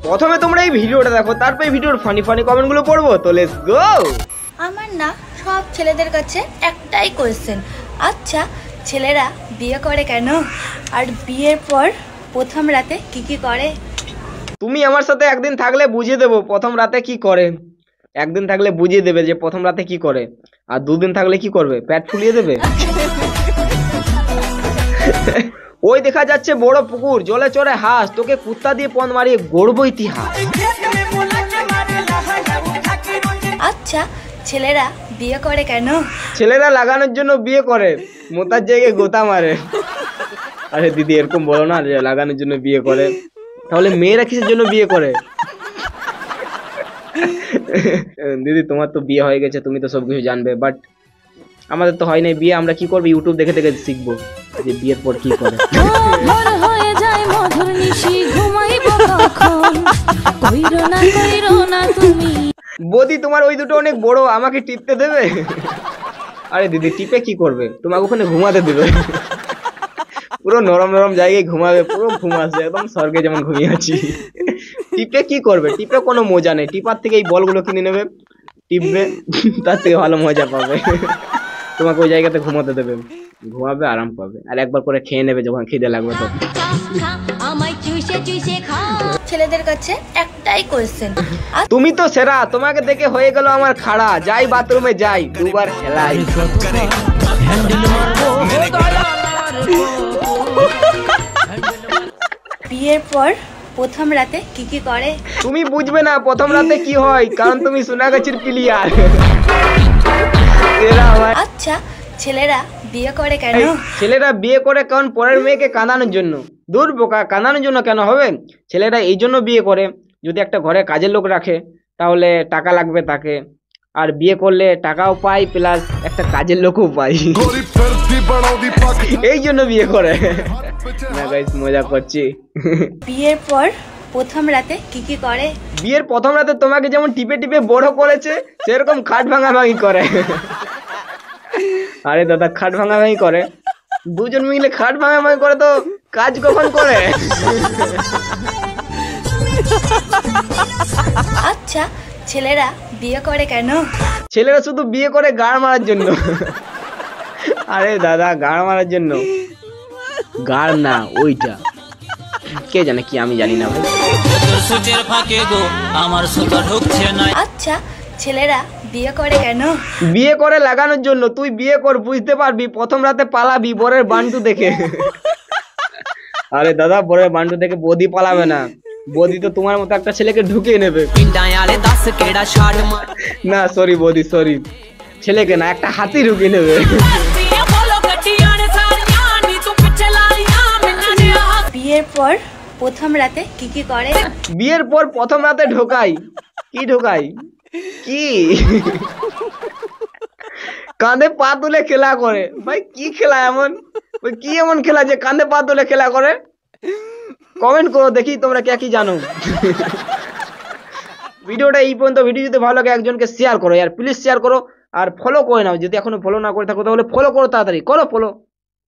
প্রথমে তোমরা এই ভিডিওটা দেখো, তারপর এই ভিডিওর ফানি ফানি কমেন্টগুলো পড়বো। তো লেটস গো। আমার না সব ছেলেদের কাছে একটাই কোয়েশ্চেন, আচ্ছা ছেলেরা বিয়ে করে কেন, আর বিয়ের পর প্রথম রাতে কি কি করে? তুমি আমার সাথে একদিন থাকলে বুঝিয়ে দেবো প্রথম রাতে কি করে। একদিন থাকলে বুঝিয়ে দেবে যে প্রথম রাতে কি করে, আর দুদিন থাকলে কি করবে, পেট ফুলিয়ে দেবে। ওই দেখা যাচ্ছে বড় পুকুর, জলে চড়ে হাঁস, তোকে কুত্তা দিয়ে পন মারিয়ে গড়বো ইতিহাস। আচ্ছা ছেলেরা বিয়ে করে কেন? ছেলেরা লাগানোর জন্য বিয়ে করে, মোতার জায়গায় গোতা মারে। আরে দিদি এরকম বলো না, যে লাগানোর জন্য বিয়ে করে, তাহলে মেয়েরা কিসের জন্য বিয়ে করে? দিদি তোমার তো বিয়ে হয়ে গেছে, তুমি তো সবকিছু জানবে, বাট আমাদের তো হয় নাই বিয়ে। আমরা কি করবো, ইউটিউব দেখে দেখে শিখবো যে বিয়ের পর কি করে। বৌদি তোমার ওই দুটো অনেক বড়, আমাকে টিপতে দেবে? আরে দিদি টিপে কি করবে, তোমাকে ওখানে ঘুমাতে দেবে। পুরো নরম নরম জায়গায় ঘুমাবে, পুরো ঘুম আসবে, একদম স্বর্গে যেমন ঘুমিয়ে আছি। টিপে কি করবে, টিপে কোনো মজা নেই। টিপার থেকে এই বলগুলো কিনে নেবে, টিপবে, তার থেকে ভালো মজা পাবে। তোমাকে ওই জায়গাতে ঘুমাতে দেবে, ঘুমাবে, আরাম পাবে, আর একবার করে খেয়ে নেবে যখন খিদে লাগবে। তো ছেলেদের কাছে একটাই কোয়েশ্চেন, তুমি তো সেরা, তোমাকে দেখে হয়ে গেল আমার খাড়া, যাই বাথরুমে যাই দুবার হেলাই। বিয়ের পর প্রথম রাতে কি কি করে? তুমি বুঝবে না প্রথম রাতে কি হয়, কারণ তুমি সোনাগাছির প্লেয়ার। আচ্ছা ছেলেরা বিয়ে করে কেন? ছেলেরা বিয়ে করে কারণ পরের মেয়েকে কাঁদানোর জন্য। দূর বোকা, কাঁদানোর জন্য কেন হবে? ছেলেরা এই জন্য বিয়ে করে, যদি একটা ঘরে কাজের লোক রাখে তাহলে টাকা লাগবে তাকে, আর বিয়ে করলে টাকাও পাই প্লাস একটা কাজের লোকও পাই। এই জন্য বিয়ে করে। না গাইস মজা করছি। বিয়ের পর প্রথম রাতে কি কি করে? বিয়ের প্রথম রাতে তোমাকে যেমন টিপে টিপে বড় করেছে, সেরকম খাট ভাঙাভাঙি করে। আরে দাদা খাট ভাঙাভাঙি করে, দুজন মিলে খাট ভাঙাভাঙি করে, তো কাজ কখন করে? আচ্ছা ছেলেরা বিয়ে করে কেন? ছেলেরা শুধু বিয়ে করে গাড় মারার জন্য। আরে দাদা গাড় মারার জন্য, গাড় না ওইটা, কে জানে কি, আমি জানি না ভাই। আচ্ছা ছেলেরা বিয়ে করে কেন? বিয়ে করে লাগানোর জন্য। তুই বিয়ে কর, বুঝতে পারবি, প্রথম রাতে পালাবি বরের বান্টু দেখে। আরে দাদা বরের বান্টু দেখে বদি পালাবে না, বদি তো তোমার মতো একটা ছেলেকে ঢুকিয়ে নেবে। না সরি বদি সরি, ছেলেকে না, একটা হাতি ঢুকিয়ে নেবে। বিয়ের পর প্রথম রাতে কি কি করে? বিয়ের পর প্রথম রাতে ঢোকাই, কি ঢোকাই, কি কাঁধে পা তুলে খেলা করে। ভাই কি খেলা এমন, ওই কি এমন খেলা যে কাঁধে পা তুলে খেলা করে? কমেন্ট করো দেখি তোমরা কে কি জানো। ভিডিওটা এই পর্যন্ত। ভিডিও যদি ভালো লাগে একজনকে শেয়ার করো, আর প্লিজ শেয়ার করো, আর ফলো করে নাও। যদি এখনো ফলো না করে থাকো তাহলে ফলো করো, তাড়াতাড়ি করো ফলো।